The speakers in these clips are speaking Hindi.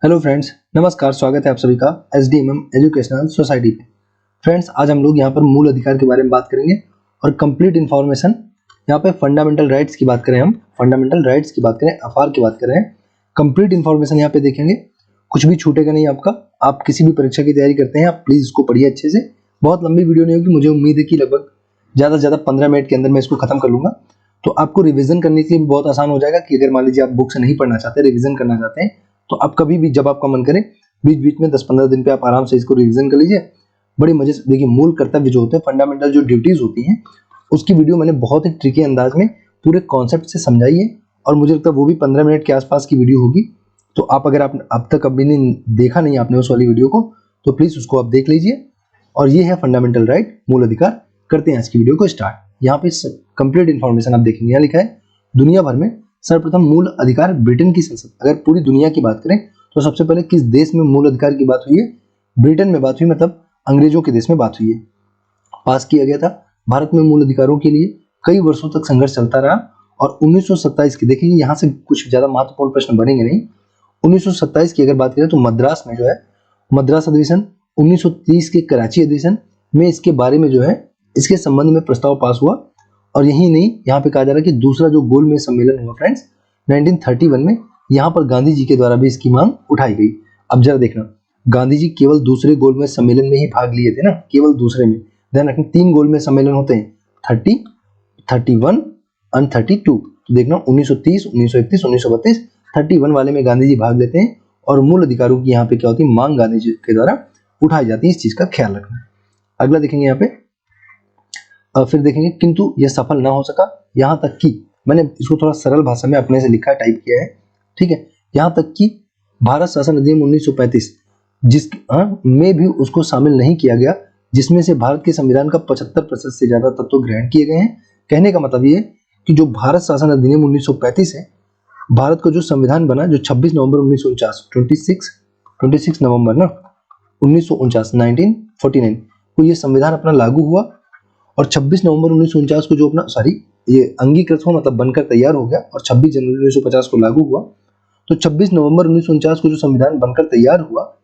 हेलो फ्रेंड्स, नमस्कार। स्वागत है आप सभी का SDMM एजुकेशनल सोसाइटी पे। फ्रेंड्स, आज हम लोग यहाँ पर मूल अधिकार के बारे में बात करेंगे और कंप्लीट इन्फॉर्मेशन यहाँ पे फंडामेंटल राइट्स की बात करें, हम फंडामेंटल राइट्स की बात करें, FR की बात करें, कंप्लीट इन्फॉर्मेशन यहाँ पे देखेंगे। कुछ भी छूटेगा नहीं आपका। आप किसी भी परीक्षा की तैयारी करते हैं, आप प्लीज़ इसको पढ़िए अच्छे से। बहुत लंबी वीडियो नहीं होगी, मुझे उम्मीद है कि लगभग ज़्यादा से ज़्यादा 15 मिनट के अंदर मैं इसको खत्म कर लूँगा। तो आपको रिविजन करने के लिए भी बहुत आसान हो जाएगा कि अगर मान लीजिए आप बुक से नहीं पढ़ना चाहते, रिविजन करना चाहते हैं, तो आप कभी भी जब आपका मन करे बीच बीच में 10-15 दिन पे आप आराम से इसको रिवीजन कर लीजिए। बड़ी मजे से देखिए। मूल कर्तव्य जो होते हैं, फंडामेंटल जो ड्यूटीज होती हैं, उसकी वीडियो मैंने बहुत ही ट्रिकी अंदाज में पूरे कॉन्सेप्ट से समझाई है और मुझे लगता है वो भी 15 मिनट के आसपास की वीडियो होगी। तो आप अगर आप अब तक कभी नहीं देखा नहीं आपने उस वाली वीडियो को, तो प्लीज उसको आप देख लीजिए। और ये है फंडामेंटल राइट, मूल अधिकार। करते हैं आज की वीडियो को स्टार्ट। यहाँ पे कंप्लीट इन्फॉर्मेशन आप देखेंगे, यहाँ लिखा है दुनिया भर में सर्वप्रथम मूल अधिकार ब्रिटेन की संसद। अगर पूरी दुनिया की बात करें तो सबसे पहले किस देश में मूल अधिकार की बात हुई है? ब्रिटेन में बात हुई, मतलब अंग्रेजों के देश में बात हुई है। पास किया गया था। भारत में मूल अधिकारों के लिए कई वर्षों तक संघर्ष चलता रहा और 1927 की देखेंगे, यहाँ से कुछ ज्यादा महत्वपूर्ण प्रश्न बनेंगे नहीं। 1927 की अगर बात करें तो मद्रास में जो है मद्रास अधिवेशन, 1930 के कराची अधिवेशन में इसके बारे में जो है इसके संबंध में प्रस्ताव पास हुआ। और यही नहीं, यहाँ पे कहा जा रहा है कि दूसरा जो गोलमेज सम्मेलन हुआ फ्रेंड्स 1931 में, यहाँ पर गांधी जी के द्वारा भी इसकी मांग उठाई गई। अब जरा देखना, गांधी जी केवल दूसरे गोलमेज सम्मेलन में ही भाग लिए थे ना, केवल दूसरे में। ध्यान रखना 3 गोलमेज सम्मेलन होते हैं, 30, 31 एंड 32। तो देखना 1930, 1931, 1932, 31 वाले में गांधी जी भाग लेते हैं और मूल अधिकारों की यहाँ पे क्या होती है, मांग गांधी जी के द्वारा उठाई जाती है। इस चीज का ख्याल रखना। अगला देखेंगे यहाँ पे, फिर देखेंगे किंतु यह सफल ना हो सका। यहाँ तक कि मैंने इसको थोड़ा सरल भाषा में अपने से लिखा, टाइप किया है, ठीक है। यहाँ तक कि भारत शासन अधिनियम 1935 में भी उसको शामिल नहीं किया गया, जिसमें से भारत के संविधान का 75% से ज्यादा तत्व ग्रहण किए गए हैं। कहने का मतलब ये कि जो भारत शासन अधिनियम 1935 है, भारत का जो संविधान बना, जो 26 नवंबर 1949, 26 नवंबर ना 1949, 1949 को ये संविधान अपना लागू हुआ। और 26 नवंबर 1949 को जो अपना ये अंगीकृत हो, मतलब बनकर तैयार हो गया, और 26 जनवरी 1950 को लागू हुआ। तो 26 नवंबर 1949 को जो संविधान बनकर तैयार हुआ,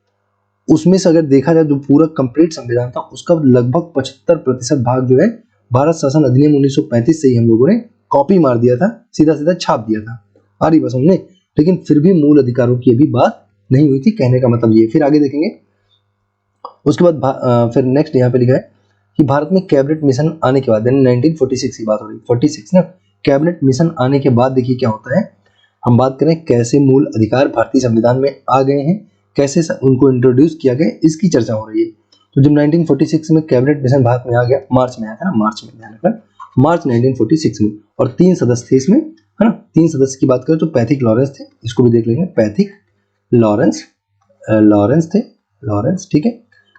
उसमें से अगर देखा जाए जो पूरा कंप्लीट संविधान था, उसका लगभग 75% भाग जो है भारत शासन अधिनियम 1935 से ही हम लोगों ने कॉपी मार दिया था, सीधा सीधा छाप दिया था। आ रही बस हमने, लेकिन फिर भी मूल अधिकारों की अभी बात नहीं हुई थी। कहने का मतलब ये। फिर आगे देखेंगे, उसके बाद फिर नेक्स्ट यहाँ पे लिखा है कि भारत में कैबिनेट मिशन आने के बाद, 1946 की बात हो रही, 46 ना, कैबिनेट मिशन आने के बाद देखिए क्या होता है। हम बात करें कैसे मूल अधिकार भारतीय संविधान में आ गए हैं, कैसे उनको इंट्रोड्यूस किया गया, इसकी चर्चा हो रही है। तो जब 1946 में कैबिनेट मिशन भारत में आ गया, मार्च में आया था ना, मार्च में, ध्यान रखना, मार्च 1946 में, और 3 सदस्य थे इसमें, है ना। 3 सदस्य की बात करें तो पैथिक लॉरेंस थे, इसको भी देख लेंगे, पैथिक लॉरेंस, लॉरेंस थे, लॉरेंस, ठीक है,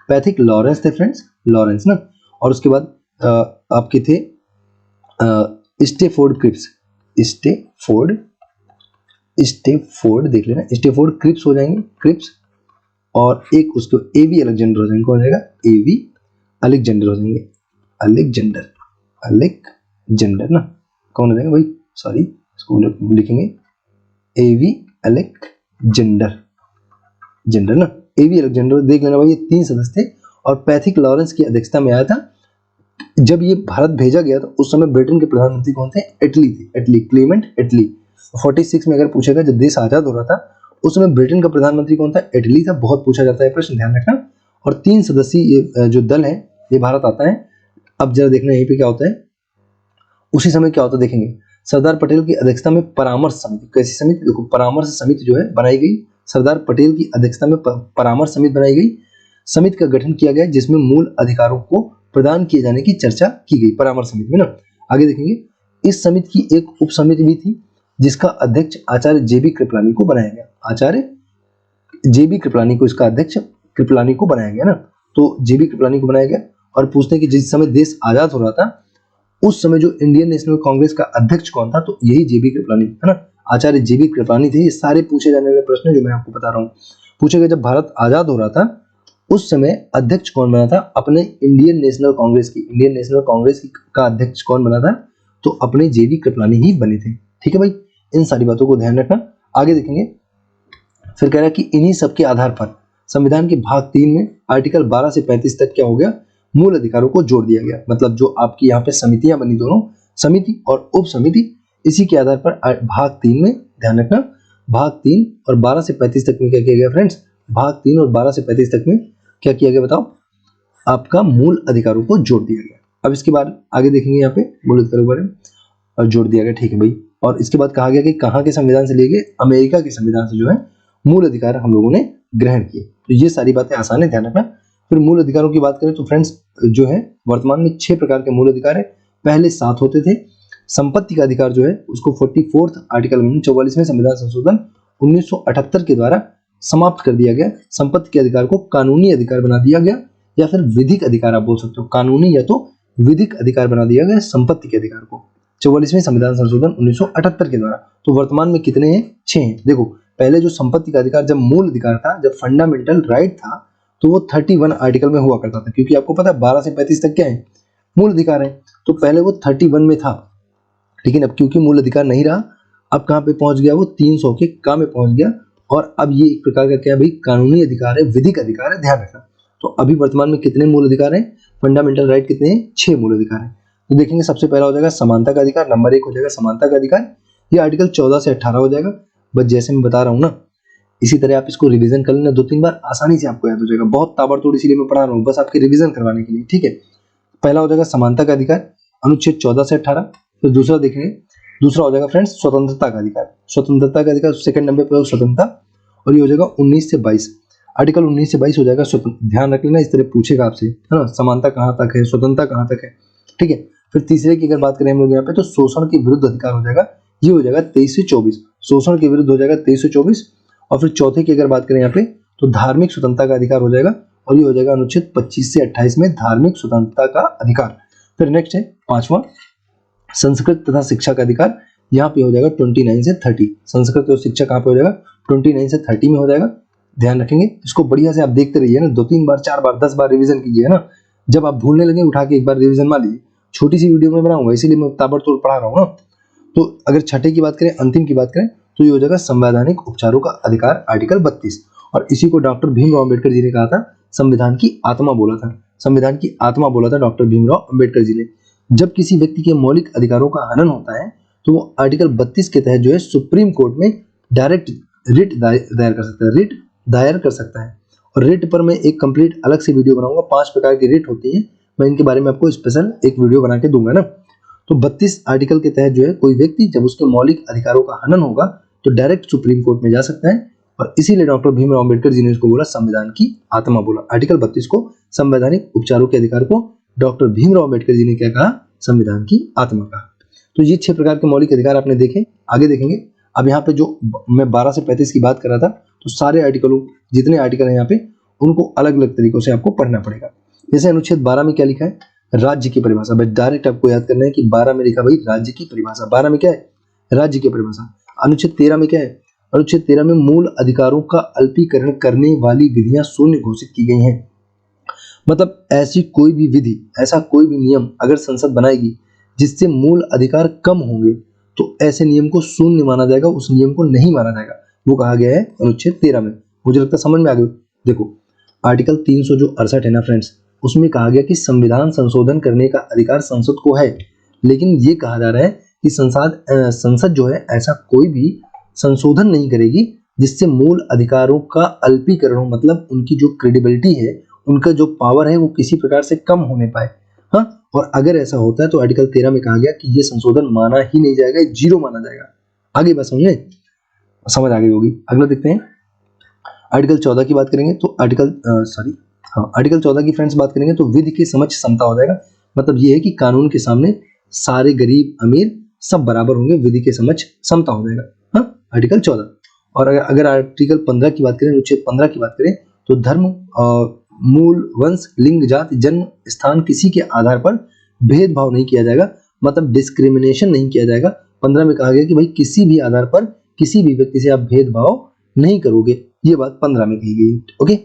पैथिक लॉरेंस थे फ्रेंड्स, लॉरेंस ना। और उसके बाद आपके थे स्टेफोर्ड क्रिप्स, स्टेफोर्ड देख लेना, स्टेफोर्ड क्रिप्स हो जाएंगे, क्रिप्स। और एक उसको एवी अलेक्जेंडर हो जाएंगे, कौन हो जाएगा, एवी अलेक्जेंडर हो जाएंगे, अलेक्जेंडर ना, कौन हो जाएगा भाई, सॉरी, इसको लिखेंगे एवी अलेक्जेंडर, जेंडर ना, एवी अलेक्जेंडर देख लेना भाई। ये 3 सदस्य थे और पैथिक लॉरेंस की अध्यक्षता में आया था। जब ये भारत भेजा गया तो उस समय ब्रिटेन के प्रधानमंत्री कौन थे, एटली थे, एटली, क्लेमेंट एटली। 46 में अगर पूछेगा जब देश आजाद हो रहा था, उस समय ब्रिटेन का प्रधानमंत्री कौन था, एटली था। बहुत पूछा जाता है प्रश्न, ध्यान रखना। और 3 सदस्यीय ये जो दल है, ये भारत आता है। अब जरा देखना यहीं पे क्या होता है, उसी समय क्या होता है देखेंगे। सरदार पटेल की अध्यक्षता में परामर्श समिति, कैसी समिति, देखो परामर्श समिति जो है बनाई गई, सरदार पटेल की अध्यक्षता में परामर्श समिति बनाई गई। समिति का गठन किया गया जिसमें मूल अधिकारों को प्रदान किए जाने की चर्चा की गई, परामर्श समिति में ना। आगे देखेंगे, इस समिति की एक उप समिति भी थी जिसका अध्यक्ष आचार्य जेबी कृपलानी को बनाया गया, आचार्य जेबी कृपलानी को, इसका अध्यक्ष कृपलानी को बनाया गया ना। तो जेबी कृपलानी को बनाया गया। और पूछते हैं कि जिस समय देश आजाद हो रहा था, उस समय जो इंडियन नेशनल कांग्रेस का अध्यक्ष कौन था, तो यही जेबी कृपलानी है ना, आचार्य जेबी कृपलानी थे। ये सारे पूछे जाने वाले प्रश्न जो मैं आपको बता रहा हूँ पूछेगा। जब भारत आजाद हो रहा था उस समय अध्यक्ष कौन बना था, अपने इंडियन नेशनल कांग्रेस का अध्यक्ष कौन बना था, तो अपने जेबी कृपलानी ही बने थे। ठीक है भाई, इन सारी बातों को ध्यान रखना। आगे देखेंगे, फिर कह रहा है कि इन्हीं सब के आधार पर संविधान के भाग 3 में आर्टिकल 12 से 35 तक क्या हो गया, मूल अधिकारों को जोड़ दिया गया। मतलब जो आपकी यहाँ पे समितियां बनी, दोनों समिति और उप समिति, इसी के आधार पर भाग 3 में, ध्यान रखना, भाग 3 और 12 से 35 तक में क्या किया गया फ्रेंड्स, भाग 3 और 12 से 35 तक में क्या किया गया बताओ, आपका मूल अधिकारों को जोड़ दिया गया। अब इसके बाद आगे देखेंगे यहाँ पे मूल अधिकारों के बारे में, और जोड़ दिया गया, ठीक है भाई। और इसके बाद कहा गया कि कहाँ के संविधान से लिए गए, अमेरिका के संविधान से जो है मूल अधिकार हम लोगों ने ग्रहण किए। तो ये सारी बातें आसान है, ध्यान रखना। फिर मूल अधिकारों की बात करें तो फ्रेंड्स जो है वर्तमान में 6 प्रकार के मूल अधिकार है, पहले 7 होते थे। संपत्ति का अधिकार जो है उसको 44th आर्टिकल में 44वें संविधान संशोधन 1978 के द्वारा समाप्त कर दिया गया। संपत्ति के अधिकार को कानूनी अधिकार बना दिया गया, या फिर विधिक अधिकार आप बोल सकते हो, कानूनी या तो विधिक अधिकार बना दिया गया संपत्ति के अधिकार को 44वें संविधान संशोधन 1978 के द्वारा। तो वर्तमान में कितने हैं, 6 हैं। देखो पहले जो संपत्ति का अधिकार जब मूल अधिकार था, जब फंडामेंटल राइट था, तो वो 31 आर्टिकल में हुआ करता था, क्योंकि आपको पता है 12 से 35 तक क्या है, मूल अधिकार है। तो पहले वो 31 में था, लेकिन अब क्योंकि मूल अधिकार नहीं रहा, अब कहाँ पे पहुंच गया, वो 300 के का में पहुंच गया। और अब ये एक प्रकार का क्या है भाई, कानूनी अधिकार है, विधिक अधिकार है, ध्यान रखना। तो अभी वर्तमान में कितने मूल अधिकार हैं, फंडामेंटल राइट कितने हैं, 6 मूल अधिकार हैं। तो देखेंगे सबसे पहला हो जाएगा समानता का अधिकार, नंबर 1 हो जाएगा समानता का अधिकार। ये आर्टिकल 14 से 18 हो जाएगा। बस जैसे मैं बता रहा हूँ ना, इसी तरह आप इसको रिवीजन कर लेना 2-3 बार, आसानी से आपको याद हो जाएगा। बहुत ताबड़तोड़ इसीलिए मैं पढ़ा रहा हूँ, बस आपके रिवीजन करवाने के लिए, ठीक है। पहला हो जाएगा समानता का अधिकार, अनुच्छेद 14 से 18। फिर दूसरा देखेंगे, दूसरा हो जाएगा फ्रेंड्स स्वतंत्रता का अधिकार। स्वतंत्रता का अधिकार सेकंड नंबर पर स्वतंत्रता, और ये हो जाएगा 19 से 22। आर्टिकल 19 से 22 हो जाएगा स्वतंत्र। ध्यान रख लेना, इस तरह पूछेगा आपसे, है ना, समानता कहाँ तक है, स्वतंत्रता कहाँ तक है, ठीक है। फिर तीसरे की अगर बात करें हम लोग यहाँ पे, तो शोषण के विरुद्ध अधिकार हो जाएगा, ये हो जाएगा 23 से 24। शोषण के विरुद्ध हो जाएगा 23 से 24। और फिर चौथे की अगर बात करें यहाँ पे, तो धार्मिक स्वतंत्रता का अधिकार हो जाएगा, और ये हो जाएगा अनुच्छेद 25 से 28 में धार्मिक स्वतंत्रता का अधिकार। फिर नेक्स्ट है 5वां संस्कृत तथा शिक्षा का अधिकार, यहाँ पे हो जाएगा 29 से 30। संस्कृत और शिक्षा कहाँ पे हो जाएगा, 29 से 30 में हो जाएगा। ध्यान रखेंगे, इसको बढ़िया से आप देखते रहिए ना, 2-3 बार 4 बार 10 बार रिवीजन कीजिए ना। जब आप भूलने लगे उठा के एक बार रिवीजन मार लीजिए। छोटी सी वीडियो में बनाऊंगा, इसीलिए मैं ताबड़तोड़ पढ़ा रहा हूँ ना। तो अगर छठे की बात करें, अंतिम की बात करें, तो ये हो जाएगा संवैधानिक उपचारों का अधिकार, आर्टिकल 32। और इसी को डॉक्टर भीमराव अम्बेडकर जी ने कहा था संविधान की आत्मा बोला था, संविधान की आत्मा बोला था डॉक्टर भीमराव अम्बेडकर जी ने। जब किसी व्यक्ति के मौलिक अधिकारों का हनन होता है, तो वो आर्टिकल 32 के तहत जो है सुप्रीम कोर्ट में डायरेक्ट रिट दायर कर सकता है, रिट दायर कर सकता है। और रिट पर मैं एक कंप्लीट अलग से वीडियो बनाऊंगा। 5 प्रकार की रिट होती है, मैं इनके बारे में आपको स्पेशल एक वीडियो बना के दूंगा ना। तो 32 आर्टिकल के तहत जो है कोई व्यक्ति जब उसके मौलिक अधिकारों का हनन होगा, तो डायरेक्ट सुप्रीम कोर्ट में जा सकता है। और इसीलिए डॉक्टर भीमराव अम्बेडकर जी ने इसको बोला संविधान की आत्मा बोला। आर्टिकल 32 को, संवैधानिक उपचारों के अधिकार को डॉक्टर भीमराव अम्बेडकर जी ने क्या कहा, संविधान की आत्मा कहा। तो ये 6 प्रकार के मौलिक अधिकार आपने देखे। आगे देखेंगे, अब यहाँ पे जो मैं 12 से 35 की बात कर रहा था, तो सारे आर्टिकलों, जितने आर्टिकल हैं यहाँ पे, उनको अलग अलग तरीकों से आपको पढ़ना पड़ेगा। जैसे अनुच्छेद 12 में क्या लिखा है, राज्य की परिभाषा। बस डायरेक्ट आपको याद करना है कि 12 में लिखा भाई राज्य की परिभाषा। 12 में क्या है, राज्य की परिभाषा। अनुच्छेद 13 में क्या है, अनुच्छेद 13 में मूल अधिकारों का अल्पीकरण करने वाली विधियां शून्य घोषित की गई हैं। मतलब ऐसी कोई भी विधि, ऐसा कोई भी नियम अगर संसद बनाएगी जिससे मूल अधिकार कम होंगे, तो ऐसे नियम को शून्य माना जाएगा, उस नियम को नहीं माना जाएगा। वो कहा गया है अनुच्छेद 13 में। मुझे लगता है समझ में आ गया। देखो आर्टिकल 368 है ना फ्रेंड्स, उसमें कहा गया कि संविधान संशोधन करने का अधिकार संसद को है, लेकिन ये कहा जा रहा है कि संसद जो है ऐसा कोई भी संशोधन नहीं करेगी जिससे मूल अधिकारों का अल्पीकरण हो, मतलब उनकी जो क्रेडिबिलिटी है, उनका जो पावर है, वो किसी प्रकार से कम होने पाए। हाँ, और अगर ऐसा होता है तो आर्टिकल 13 में कहा गया कि ये संशोधन माना ही नहीं जाएगा, जीरो माना जाएगा। आगे बात समझ आ गई होगी। अगला देखते हैं, आर्टिकल 14 की बात करेंगे तो आर्टिकल 14 की फ्रेंड्स बात करेंगे तो विधि की समझ समता हो जाएगा। मतलब ये है कि कानून के सामने सारे गरीब अमीर सब बराबर होंगे, विधि के समझ समता हो जाएगा। हाँ, आर्टिकल 14। और अगर आर्टिकल 15 की बात करें, अनुच्छेद 15 की बात करें, तो धर्म, मूल, वंश, लिंग, जाति, जन्म स्थान किसी के आधार पर भेदभाव नहीं किया जाएगा, मतलब डिस्क्रिमिनेशन नहीं किया जाएगा। 15 में कहा गया कि भाई किसी भी आधार पर किसी भी व्यक्ति से आप भेदभाव नहीं करोगे, ये बात 15 में कही गई। ओके,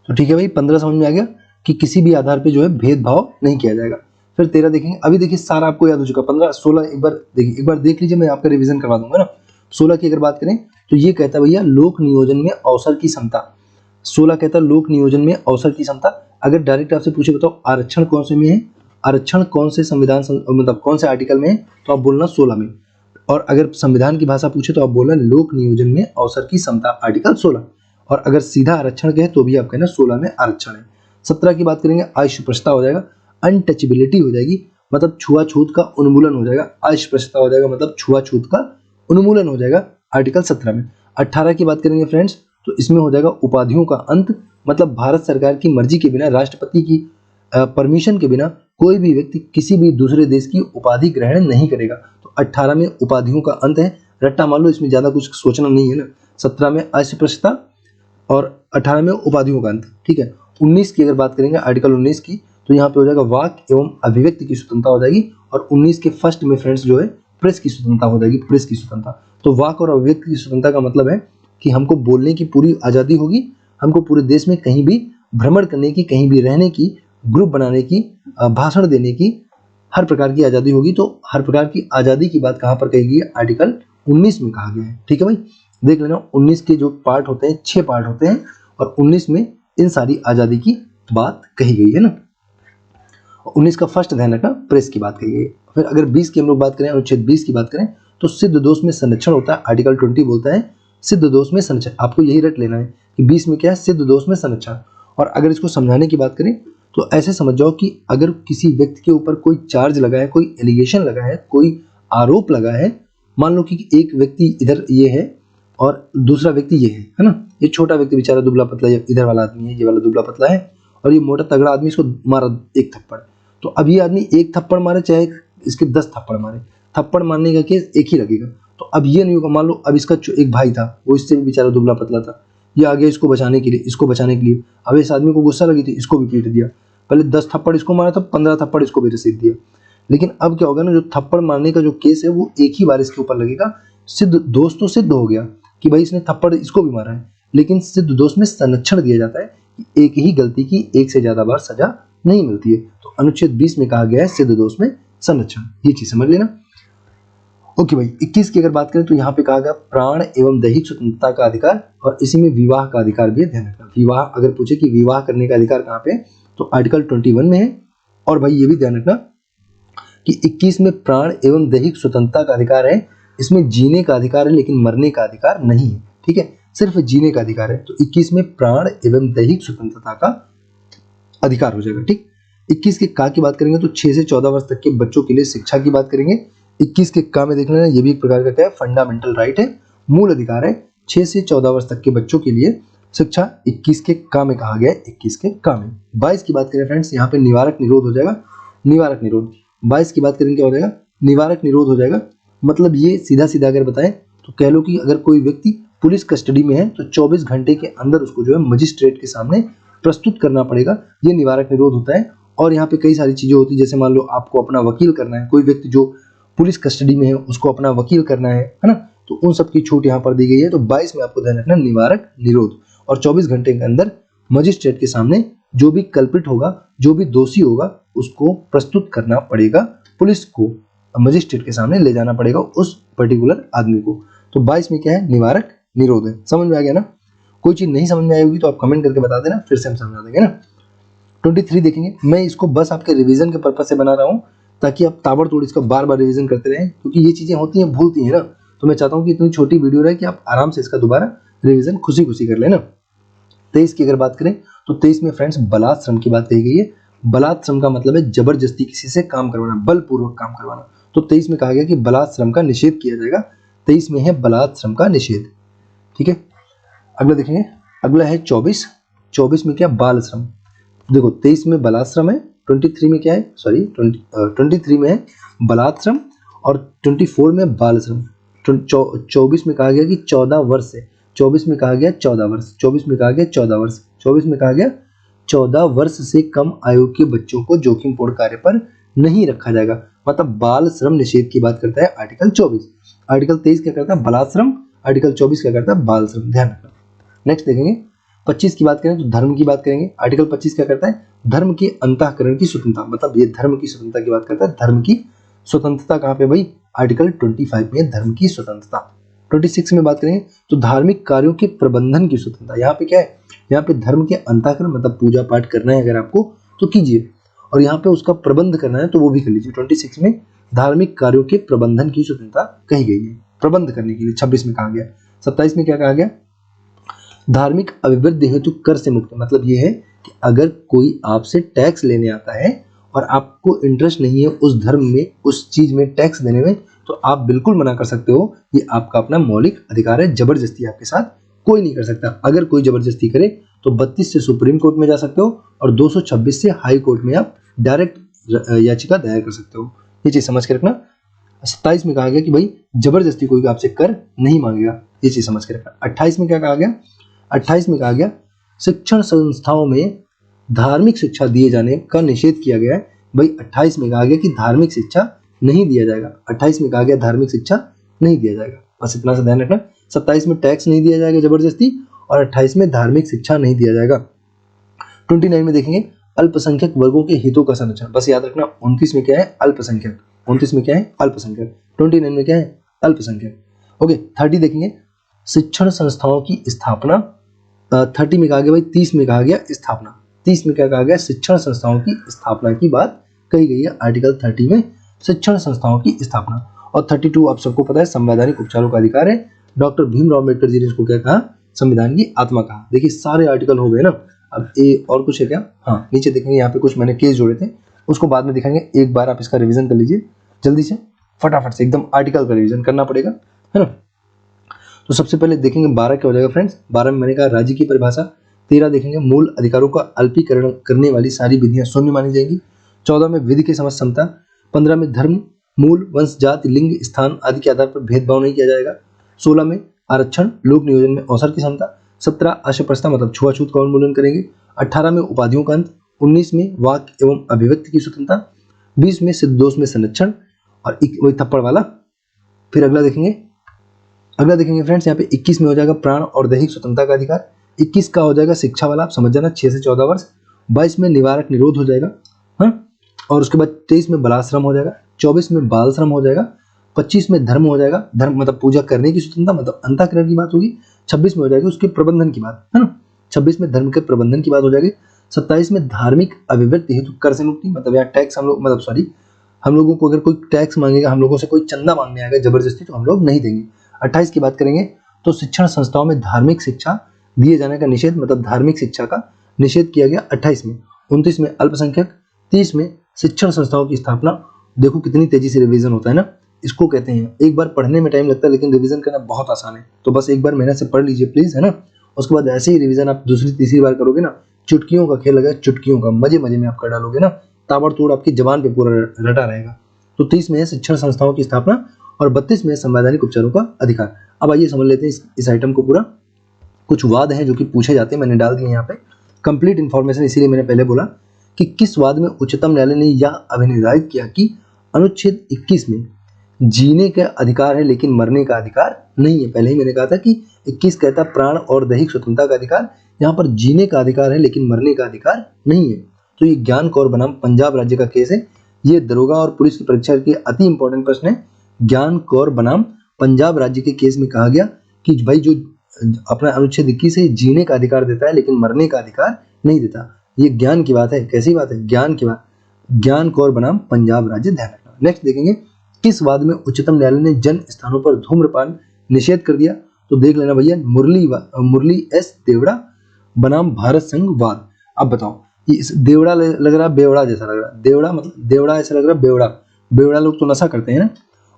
तो ठीक है भाई, 15 समझ में आ गया कि किसी भी आधार पे जो है भेदभाव नहीं किया जाएगा। फिर 13 देखेंगे। अभी देखिए सारा आपको याद हो चुका। 15, 16 एक बार देख लीजिए, मैं आपका रिवीजन करवा दूंगा ना। 16 की अगर बात करें तो ये कहता है भैया लोक नियोजन में अवसर की समता। 16 कहता है लोक नियोजन में अवसर की समता। अगर डायरेक्ट आपसे पूछे बताओ आरक्षण कौन से में है, आरक्षण कौन से संविधान मतलब कौन से आर्टिकल में है, तो आप बोलना 16 में। और अगर संविधान की भाषा पूछे तो आप बोलना लोक नियोजन में अवसर की समता आर्टिकल 16। और अगर सीधा आरक्षण कहे तो भी आप कहना 16 में आरक्षण है। 17 की बात करेंगे अस्पृश्यता हो जाएगा, अनटचेबिलिटी हो जाएगी मतलब छुआछूत का उन्मूलन हो जाएगा, अस्पृश्यता हो जाएगा मतलब छुआछूत का उन्मूलन हो जाएगा आर्टिकल 17 में। 18 की बात करेंगे फ्रेंड्स तो इसमें हो जाएगा उपाधियों का अंत, मतलब भारत सरकार की मर्जी के बिना, राष्ट्रपति की परमिशन के बिना कोई भी व्यक्ति किसी भी दूसरे देश की उपाधि ग्रहण नहीं करेगा। तो 18 में उपाधियों का अंत है, रट्टा मान लो, इसमें ज्यादा कुछ सोचना नहीं है ना। 17 में अस्पृश्यता और 18 में उपाधियों का अंत, ठीक है। 19 की अगर बात करेंगे आर्टिकल 19 की तो यहाँ पे हो जाएगा वाक एवं अभिव्यक्ति की स्वतंत्रता हो जाएगी। और 19 के फर्स्ट में फ्रेंड्स जो है प्रेस की स्वतंत्रता हो जाएगी, प्रेस की स्वतंत्रता। तो वाक और अभिव्यक्ति की स्वतंत्रता का मतलब है कि हमको बोलने की पूरी आज़ादी होगी, हमको पूरे देश में कहीं भी भ्रमण करने की, कहीं भी रहने की, ग्रुप बनाने की, भाषण देने की, हर प्रकार की आज़ादी होगी। तो हर प्रकार की आज़ादी की बात कहाँ पर कही गई है, आर्टिकल 19 में कहा गया है, ठीक है भाई। देख लेना 19 के जो पार्ट होते हैं 6 पार्ट होते हैं और 19 में इन सारी आज़ादी की बात कही गई है ना। 19 का फर्स्ट ध्यान रखना, प्रेस की बात कही गई है। फिर अगर 20 की हम लोग बात करें, अनुच्छेद 20 की बात करें तो सिद्ध दोष में संरक्षण होता है, आर्टिकल 20 बोलता है सिद्ध दोष में संरक्षण। आपको यही रट लेना है कि 20 में क्या है, सिद्ध दोष में संरक्षण। और अगर इसको समझाने की बात करें तो ऐसे समझ जाओ कि अगर किसी व्यक्ति के ऊपर कोई चार्ज लगा है, कोई एलिगेशन लगा है, कोई आरोप लगा है, मान लो कि एक व्यक्ति इधर ये है और दूसरा व्यक्ति ये है ना। ये छोटा व्यक्ति बेचारा दुबला पतला, इधर वाला आदमी है, ये वाला दुबला पतला है, और ये मोटा तगड़ा आदमी इसको मारा एक थप्पड़। तो अब ये आदमी एक थप्पड़ मारे चाहे इसके 10 थप्पड़ मारे, थप्पड़ मारने का केस एक ही लगेगा। तो अब ये नहीं होगा, मान लो अब इसका एक भाई था, वो इससे भी बेचारा दुबला पतला था, ये आ गया इसको बचाने के लिए, इसको बचाने के लिए। अब इस आदमी को गुस्सा लगी थी, इसको भी पीट दिया। पहले 10 थप्पड़ इसको मारा था, 15 थप्पड़ इसको भी रसीद दिया। लेकिन अब क्या होगा ना, जो थप्पड़ मारने का जो केस है वो एक ही बार इसके ऊपर लगेगा। सिद्ध दोष तो सिद्ध हो गया कि भाई इसने थप्पड़ इसको भी मारा है, लेकिन सिद्ध दोष में संरक्षण दिया जाता है कि एक ही गलती की एक से ज्यादा बार सजा नहीं मिलती है। तो अनुच्छेद 20 में कहा गया है सिद्ध दोष में संरक्षण, ये चीज समझ लेना। ओके भाई, 21 की अगर बात करें तो यहाँ पे कहा गया प्राण एवं दैहिक स्वतंत्रता का अधिकार, और इसी में विवाह का अधिकार भी ध्यान रखना। विवाह अगर पूछे कि विवाह करने का अधिकार कहाँ पे, तो आर्टिकल 21 में है। और भाई ये भी ध्यान रखना कि 21 में प्राण एवं दैहिक स्वतंत्रता का अधिकार है, इसमें जीने का अधिकार है लेकिन मरने का अधिकार नहीं है, ठीक है, सिर्फ जीने का अधिकार है। तो 21 में प्राण एवं दैहिक स्वतंत्रता का अधिकार हो जाएगा, ठीक। 21 के का की बात करेंगे तो 6 से 14 वर्ष तक के बच्चों के लिए शिक्षा की बात करेंगे। 21 के का में देख लेना, ये भी एक प्रकार का क्या है, फंडामेंटल राइट है, मूल अधिकार है 6 से 14 वर्ष तक के बच्चों के लिए शिक्षा। 21 के का में कहा गया है, 21 के का में। 22 की बात करें फ्रेंड्स, यहाँ पे निवारक निरोध हो जाएगा, निवारक निरोध। 22 की बात करेंगे क्या हो जाएगा, निवारक निरोध हो जाएगा। मतलब ये सीधा सीधा अगर बताएं तो कह लो कि अगर कोई व्यक्ति पुलिस कस्टडी में है तो 24 घंटे के अंदर उसको जो है मजिस्ट्रेट के सामने प्रस्तुत करना पड़ेगा, ये निवारक निरोध होता है। और यहाँ पे कई सारी चीजें होती है, जैसे मान लो आपको अपना वकील करना है, कोई व्यक्ति जो पुलिस कस्टडी में है उसको अपना वकील करना है ना, तो उन सब की छूट यहाँ पर दी गई है। तो 22 में आपको ध्यान रखना निवारक निरोध, और 24 घंटे के अंदर मजिस्ट्रेट के सामने जो भी कल्पित होगा, जो भी दोषी होगा, उसको प्रस्तुत करना पड़ेगा, पुलिस को मजिस्ट्रेट के सामने ले जाना पड़ेगा उस पर्टिकुलर आदमी को। तो 22 में क्या है, निवारक निरोध है। समझ में आ गया ना। कोई चीज नहीं समझ में आई होगी तो आप कमेंट करके बता देना, फिर से हम समझा देंगे ना। 23 देखेंगे, मैं इसको बस आपके रिवीजन के पर्पज से बना रहा हूँ ताकि आप ताबड़तोड़ इसका बार बार रिवीजन करते रहें, क्योंकि ये चीजें होती हैं, भूलती हैं ना। तो मैं चाहता हूँ कि इतनी छोटी वीडियो रहे कि आप आराम से इसका दोबारा रिवीजन खुशी खुशी कर लेना। 23 की अगर बात करें तो 23 में फ्रेंड्स बलात् श्रम की बात कही गई है। बलात् श्रम का मतलब है जबरदस्ती किसी से काम करवाना, बलपूर्वक काम करवाना। तो 23 में कहा गया कि बलात् श्रम का निषेध किया जाएगा। 23 में है बलात् श्रम का निषेध, ठीक है। अगला देखेंगे, अगला है 24। 24 में क्या, बाल श्रम। देखो 23 में बलात् श्रम है, 23 में क्या है, सॉरी 23 में है बलात् श्रम और 24 में बाल श्रम। 24 में कहा गया कि 14 वर्ष से, 24 में कहा गया 14 वर्ष, 24 में कहा गया 14 वर्ष, 24 में कहा गया 14 वर्ष से कम आयु के बच्चों को जोखिमपूर्ण कार्य पर नहीं रखा जाएगा। मतलब बाल श्रम निषेध की बात करता है आर्टिकल 24। आर्टिकल 23 क्या करता है, बलात् श्रम। आर्टिकल 24 क्या करता है, बाल श्रम। ध्यान रखना। नेक्स्ट देखेंगे 25 की बात करें तो धर्म की बात करेंगे। आर्टिकल 25 क्या करता है, धर्म के अंतःकरण की स्वतंत्रता। मतलब ये धर्म की स्वतंत्रता की बात करता है। धर्म की स्वतंत्रता कहाँ पे भाई, आर्टिकल 25 में धर्म की स्वतंत्रता। 26 में बात करेंगे तो धार्मिक कार्यों के प्रबंधन की स्वतंत्रता। यहाँ पे क्या है, यहाँ पे धर्म के अंतःकरण मतलब पूजा पाठ करना है अगर आपको तो कीजिए, और यहाँ पे उसका प्रबंध करना है तो वो भी कर लीजिए। 26 में धार्मिक कार्यों के प्रबंधन की स्वतंत्रता कही गई है, प्रबंध करने के लिए 26 में कहा गया। 27 में क्या कहा गया, धार्मिक अभिवृद्धि हेतु कर से मुक्त, मतलब ये है कि अगर कोई आपसे टैक्स लेने आता है और आपको इंटरेस्ट नहीं है उस धर्म में, उस चीज में टैक्स देने में, तो आप बिल्कुल मना कर सकते हो, ये आपका अपना मौलिक अधिकार है। जबरदस्ती आपके साथ कोई नहीं कर सकता। अगर कोई जबरदस्ती करे तो 32 से सुप्रीम कोर्ट में जा सकते हो और 226 से हाई कोर्ट में आप डायरेक्ट याचिका दायर कर सकते हो। ये चीज समझ के रखना। 27 में कहा गया कि भाई जबरदस्ती कोई आपसे कर नहीं मांगेगा, ये चीज समझ के रखना। 28 में क्या कहा गया, 28 में कहा गया शिक्षण संस्थाओं में धार्मिक शिक्षा दिए जाने का निषेध किया गया है। भाई 28 में कहा गया कि धार्मिक शिक्षा नहीं दिया जाएगा, 28 में कहा गया धार्मिक शिक्षा नहीं दिया जाएगा, बस इतना सा ध्यान रखना। 27 में टैक्स नहीं दिया जाएगा जबरदस्ती, और 28 में धार्मिक शिक्षा नहीं दिया जाएगा। 29 में देखेंगे अल्पसंख्यक वर्गों के हितों का संरक्षण, बस याद रखना। 29 में क्या है, अल्पसंख्यक। 29 में क्या है, अल्पसंख्यक। 29 में क्या है, अल्पसंख्यक। ओके, 30 देखेंगे शिक्षण संस्थाओं की स्थापना। 30 में कहा गया भाई, 30 में कहा गया स्थापना। 30 में क्या कहा गया, शिक्षण संस्थाओं की स्थापना की बात कही गई है आर्टिकल 30 में, शिक्षण संस्थाओं की स्थापना। और 32 आप सबको पता है संवैधानिक उपचारों का अधिकार है। डॉक्टर भीमराव अम्बेडकर जी ने इसको क्या कहा, संविधान की आत्मा कहा। देखिए सारे आर्टिकल हो गए ना। अब ए और कुछ है क्या, हाँ नीचे देखेंगे यहाँ पे कुछ मैंने केस जोड़े थे, उसको बाद में दिखाएंगे। एक बार आप इसका रिवीजन कर लीजिए जल्दी से, फटाफट से, एकदम आर्टिकल का रिवीजन करना पड़ेगा, है ना। तो सबसे पहले देखेंगे 12 क्या हो जाएगा फ्रेंड्स। 12 में मैंने कहा राज्य की परिभाषा। 13 देखेंगे मूल अधिकारों का अल्पीकरण करने वाली सारी विधियां शून्य मानी जाएंगी। 14 में विधि की समझ समता। 15 में धर्म, मूल, वंश, जाति, लिंग, स्थान आदि के आधार पर भेदभाव नहीं किया जाएगा। 16 में आरक्षण, लोक नियोजन में अवसर की क्षमता। 17 अशप्रस्ता मतलब छुआछूत का उन्मूलन करेंगे। 18 में उपाधियों का अंत। 19 में वाक एवं अभिव्यक्ति की स्वतंत्रता। 20 में सिद्ध दोष में संरक्षण, और वही थप्पड़ वाला। फिर अगला देखेंगे फ्रेंड्स, यहाँ पे 21 में हो जाएगा प्राण और दैहिक स्वतंत्रता का अधिकार। 21 का हो जाएगा शिक्षा वाला, आप समझ जाना, 6 से 14 वर्ष। 22 में निवारक निरोध हो जाएगा, हाँ। और उसके बाद 23 में बलाश्रम हो जाएगा। 24 में बाल श्रम हो जाएगा। 25 में धर्म हो जाएगा, धर्म मतलब पूजा करने की स्वतंत्रता, मतलब अंतःकरण की बात होगी। 26 में हो जाएगी उसके प्रबंधन की बात, है ना। 26 में धर्म के प्रबंधन की बात हो जाएगी। 27 में धार्मिक अभिवृद्धि हेतु कर से मुक्ति, मतलब यहाँ टैक्स हम लोग, मतलब सॉरी, हम लोगों को अगर कोई टैक्स मांगेगा, हम लोगों से कोई चंदा मांगने आएगा जबरदस्ती, तो हम लोग नहीं देंगे। 28 की बात करेंगे तो शिक्षण संस्थाओं में धार्मिक शिक्षा दिए जाने का निषेध, मतलब धार्मिक शिक्षा का निषेध किया गया 28 में। 29 में अल्पसंख्यक। 30 में शिक्षण संस्थाओं की स्थापना। देखो कितनी तेजी से रिवीजन होता है ना, इसको कहते हैं, एक बार पढ़ने में टाइम लगता है लेकिन रिवीजन करना बहुत आसान है। तो बस एक बार मेहनत से पढ़ लीजिए प्लीज, है ना। उसके बाद ऐसे ही रिवीजन आप दूसरी तीसरी बार करोगे ना, चुटकियों का खेल लगा, चुटकियों का मजे मजे में आप कर डालोगे ना, ताबड़तोड़ आपकी जबान पे पूरा रटा रहेगा। तो 30 में है शिक्षण संस्थाओं की स्थापना, और 32 में संवैधानिक उपचारों का अधिकार। अब आइए समझ लेते हैं इस आइटम को पूरा। कुछ वाद हैं जो कि पूछे जाते हैं, मैंने डाल दिए यहाँ पे कंप्लीट इन्फॉर्मेशन, इसीलिए मैंने पहले बोला कि किस वाद में उच्चतम न्यायालय ने यह अभिनिर्धारित किया कि अनुच्छेद 21 में जीने का अधिकार है लेकिन मरने का अधिकार नहीं है। पहले ही मैंने कहा था कि 21 कहता प्राण और दैहिक स्वतंत्रता का अधिकार, यहाँ पर जीने का अधिकार है लेकिन मरने का अधिकार नहीं है। तो ये ज्ञान कौर बनाम पंजाब राज्य का केस है। ये दरोगा और पुलिस की परीक्षा के अति इंपॉर्टेंट प्रश्न है। ज्ञान कौर बनाम पंजाब राज्य के केस में कहा गया कि भाई जो अपना अनुच्छेद 21 है जीने का अधिकार देता है लेकिन मरने का अधिकार नहीं देता। ये ज्ञान की बात है, कैसी बात है, ज्ञान की बात। ज्ञान कौर बनाम पंजाब राज्य, ध्यान रखना। नेक्स्ट देखेंगे किस वाद में उच्चतम न्यायालय ने जन स्थानों पर धूम्रपान निषेध कर दिया। तो देख लेना भैया, मुरली एस देवड़ा बनाम भारत संघ वाद। अब बताओ, इस देवड़ा लग रहा, बेवड़ा जैसा लग रहा, देवड़ा मतलब देवड़ा ऐसा लग रहा, बेवड़ा, बेवड़ा लोग तो नशा करते हैं ना।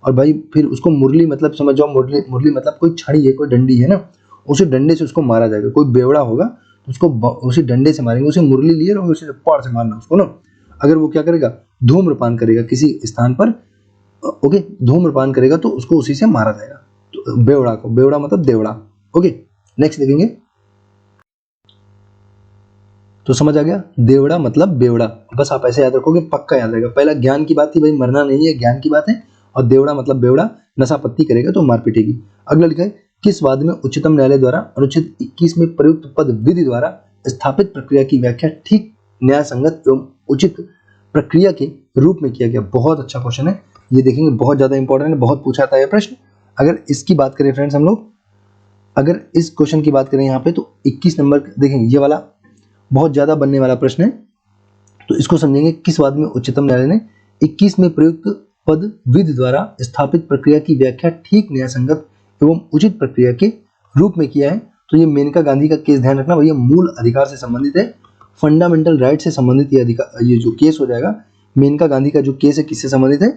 और भाई फिर उसको मुरली मतलब समझ जाओ, मुरली मतलब कोई छड़ी है, कोई डंडी है ना, उसी डंडे से उसको मारा जाएगा। कोई बेवड़ा होगा तो उसको उसी डंडे से मारेंगे, उसे मुरली लिए रहोगे, उसे पाड़ से मारना उसको ना। अगर वो क्या करेगा, धूम्रपान करेगा किसी स्थान पर, ओके, धूम्रपान करेगा तो उसको उसी से मारा जाएगा। तो बेवड़ा को, बेवड़ा मतलब देवड़ा। ओके, नेक्स्ट देखेंगे। तो समझ आ गया, देवड़ा मतलब बेवड़ा, बस आप ऐसे याद रखोगे, पक्का याद रहेगा। पहला ज्ञान की बात थी, भाई मरना नहीं है, ज्ञान की बात है। और देवड़ा मतलब बेवड़ा, नशा पत्ती करेगा तो मार पीटेगी। अगला लिखा है किस वाद में उच्चतम न्यायालय द्वारा अनुच्छेद 21 में प्रयुक्त पद विधि द्वारा स्थापित प्रक्रिया की व्याख्या ठीक, न्याय संगत एवं उचित प्रक्रिया के रूप में किया गया। बहुत अच्छा क्वेश्चन है ये, देखेंगे बहुत ज्यादा इंपॉर्टेंट है, बहुत पूछा था यह प्रश्न। अगर इसकी बात करें फ्रेंड्स हम लोग, अगर इस क्वेश्चन की बात करें यहाँ पे तो 21 नंबर देखेंगे, ये वाला बहुत ज़्यादा बनने वाला प्रश्न है। तो इसको समझेंगे, किस वाद में उच्चतम न्यायालय ने 21 में प्रयुक्त पद विधि द्वारा स्थापित प्रक्रिया की व्याख्या ठीक न्यायसंगत एवं उचित प्रक्रिया के रूप में किया है। तो ये मेनका गांधी का केस ध्यान रखना भैया, मूल अधिकार से संबंधित है, फंडामेंटल राइट से संबंधित ये अधिकार, ये जो केस हो जाएगा मेनका गांधी का जो केस है किससे संबंधित है,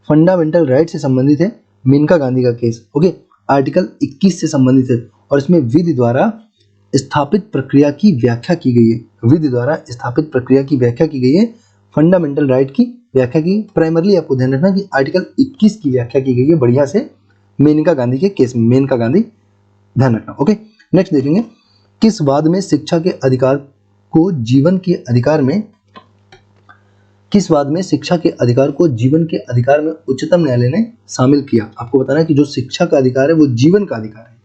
फंडामेंटल राइट से संबंधित है मेनका गांधी का केस। ओके, आर्टिकल 21 से संबंधित है और इसमें विधि द्वारा स्थापित प्रक्रिया की व्याख्या की गई है, विधि द्वारा स्थापित प्रक्रिया की व्याख्या की गई है, फंडामेंटल राइट की व्याख्या की। प्राइमरली आपको ध्यान रखना कि आर्टिकल 21 की व्याख्या की गई है बढ़िया से मेनका गांधी के केस में, मेनका गांधी, ध्यान रखना। ओके, नेक्स्ट देखेंगे, किस वाद में शिक्षा के अधिकार को जीवन के अधिकार में, किस वाद में शिक्षा के अधिकार को जीवन के अधिकार में उच्चतम न्यायालय ने शामिल किया। आपको बताना है कि जो शिक्षा का अधिकार है वो जीवन का अधिकार है,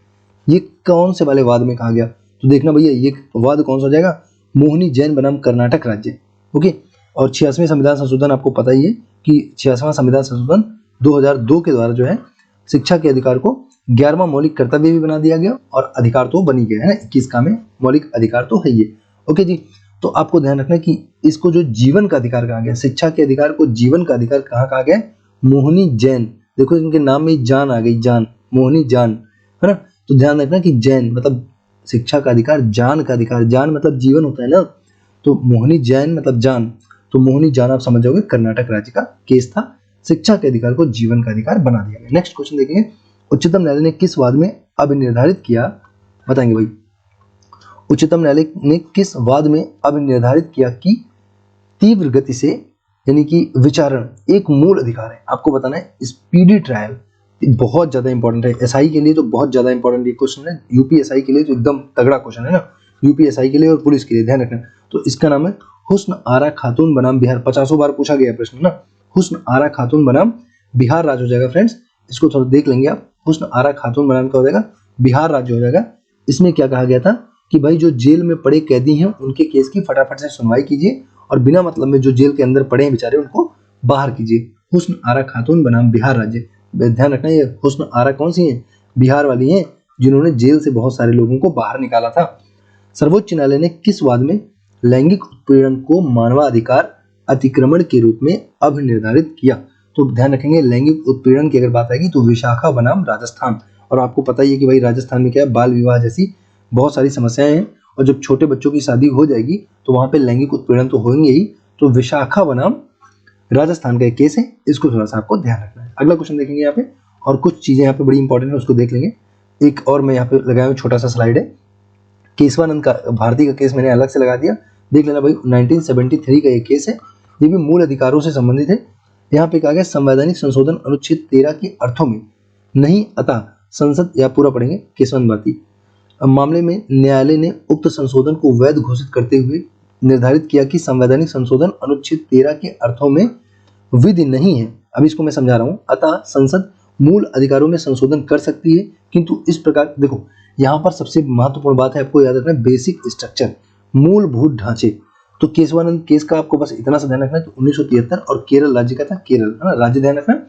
ये कौन से वाले वाद में कहा गया। तो देखना भैया ये वाद कौन सा हो जाएगा, मोहिनी जैन बनाम कर्नाटक राज्य। ओके, और 86वें संविधान संशोधन आपको पता ही है कि 86वां संविधान संशोधन 2002 के द्वारा जो है शिक्षा के अधिकार को 11वां मौलिक कर्तव्य भी बना दिया गया और अधिकार तो बनी गया है ना, 21 का में मौलिक अधिकार तो है ये। ओके जी, तो आपको ध्यान रखना कि इसको जो जीवन का अधिकार कहा गया, शिक्षा के अधिकार को जीवन का अधिकार कहाँ कहा गया, मोहिनी जैन। देखो इनके नाम में जान आ गई, जान, मोहिनी जान, है ना। तो ध्यान रखना कि जैन मतलब शिक्षा का अधिकार, जान का अधिकार, जान मतलब जीवन होता है ना, तो मोहिनी जैन मतलब जान, तो मोहिनी जान आप समझ जाओगे कर्नाटक राज्य का केस था, शिक्षा के अधिकार को जीवन का अधिकार बना दिया गया। नेक्स्ट क्वेश्चन देखेंगे, उच्चतम न्यायालय ने किस वाद में अब निर्धारित किया, बताएंगे भाई, उच्चतम न्यायालय ने किस वाद में अब निर्धारित किया कि तीव्र गति से यानी कि विचारण एक मूल अधिकार है। आपको बताना है स्पीडी ट्रायल, बहुत ज्यादा इंपॉर्टेंट है, एसआई के लिए तो बहुत ज्यादा इंपॉर्टेंट ये क्वेश्चन है, यूपीएसआई के लिए तो एकदम तगड़ा क्वेश्चन है ना, यूपीएसआई के लिए और पुलिस के लिए, ध्यान रखना। तो इसका नाम है हुस्न आरा खातून बनाम बिहार, 50 बार पूछा गया प्रश्न ना, हुस्न आरा खातून बनाम बिहार राज्य हो जाएगा फ्रेंड्स, इसको थोड़ा देख लेंगे आप, हुस्न आरा खातून बनाम क्या हो जाएगा, बिहार राज्य हो जाएगा। इसमें क्या कहा गया था कि भाई जो जेल में पड़े कैदी हैं उनके केस की फटाफट से सुनवाई कीजिए और बिना मतलब में जो जेल के अंदर पड़े हैं बेचारे उनको बाहर कीजिए। हुस्न आरा खातून बनाम बिहार राज्य, ध्यान रखना ये हुस्न आरा कौन सी है, बिहार वाली हैं जिन्होंने जेल से बहुत सारे लोगों को बाहर निकाला था। सर्वोच्च न्यायालय ने किस वाद में लैंगिक उत्पीड़न को मानवाधिकार अतिक्रमण के रूप में अब निर्धारित किया। तो ध्यान रखेंगे लैंगिक उत्पीड़न की अगर बात आएगी तो विशाखा बनाम राजस्थान, और आपको पता ही है कि भाई राजस्थान में क्या है, बाल विवाह जैसी बहुत सारी समस्याएं हैं और जब छोटे बच्चों की शादी हो जाएगी तो वहां पे लैंगिक उत्पीड़न तो होंगे ही। तो विशाखा बनाम राजस्थान का एक केस है, इसको थोड़ा सा आपको ध्यान रखना है। अगला क्वेश्चन देखेंगे यहाँ पे, और कुछ चीजें यहाँ पे बड़ी इंपॉर्टेंट है उसको देख लेंगे। एक और मैं यहाँ पे लगाया हूँ छोटा सा स्लाइड है, केशवानंद का भारती का केस मैंने अलग से लगा दिया, देख लेना भाई। 1973 का ये केस है, ये भी मूल अधिकारों से संबंधित है। यहाँ पे कहा गया संवैधानिक संशोधन अनुच्छेद 13 के अर्थों में नहीं अतः संसद, या पूरा पढ़ेंगे, केशवानंद भारती मामले में न्यायालय ने उक्त संशोधन को वैध घोषित करते हुए निर्धारित किया कि संवैधानिक संशोधन अनुच्छेद 13 के अर्थों में विधि नहीं है। अब इसको मैं समझा रहा हूँ, अतः संसद मूल अधिकारों में संशोधन कर सकती है, किंतु इस प्रकार देखो यहाँ पर सबसे महत्वपूर्ण बात है आपको याद रखना, बेसिक स्ट्रक्चर, मूलभूत ढांचे। तो केशवानंद केस का आपको बस इतना सा ध्यान रखना कि 1973 और केरल राज्य का था, केरल है ना राज्य, ध्यान रखना।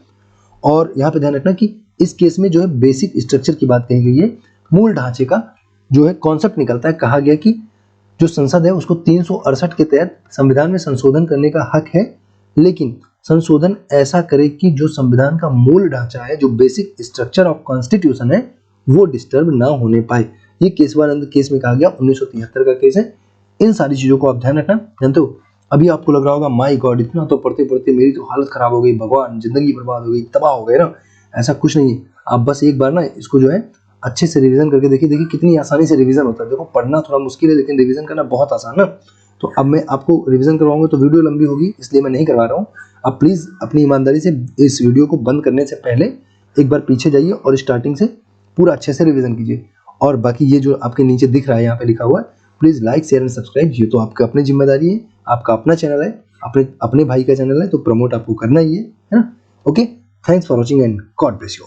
और यहाँ पे ध्यान रखना कि इस केस में जो है बेसिक स्ट्रक्चर की बात कही गई है, मूल ढांचे का जो है कॉन्सेप्ट निकलता है। कहा गया कि जो संसद है उसको 368 के तहत संविधान में संशोधन करने का हक है, लेकिन संशोधन ऐसा करे कि जो संविधान का मूल ढांचा है, जो बेसिक स्ट्रक्चर ऑफ कॉन्स्टिट्यूशन है, वो डिस्टर्ब ना होने पाए। ये केशवानंद केस में कहा गया, 1973 का केस है। इन सारी चीजों को आप ध्यान रखना। जानते हो अभी आपको लग रहा होगा माय गॉड इतना तो पढ़ते पढ़ते मेरी तो हालत खराब हो गई, भगवान जिंदगी बर्बाद हो गई, तबाह हो गए ना, ऐसा कुछ नहीं है। आप बस एक बार ना इसको जो है अच्छे से रिवीजन करके देखिए कितनी आसानी से रिवीजन होता है। देखो पढ़ना थोड़ा मुश्किल है लेकिन रिवीजन करना बहुत आसान है। तो अब मैं आपको रिवीजन करवाऊंगा तो वीडियो लंबी होगी, इसलिए मैं नहीं करवा रहा हूँ। आप प्लीज अपनी ईमानदारी से इस वीडियो को बंद करने से पहले एक बार पीछे जाइए और स्टार्टिंग से पूरा अच्छे से रिवीजन कीजिए। और बाकी ये जो आपके नीचे दिख रहा है यहाँ पे लिखा हुआ है, please like share and subscribe, ये तो आपकी अपनी जिम्मेदारी है, आपका अपना चैनल है, अपने भाई का चैनल है, तो प्रमोट आपको करना ही है ना। Okay, thanks for watching and God bless you.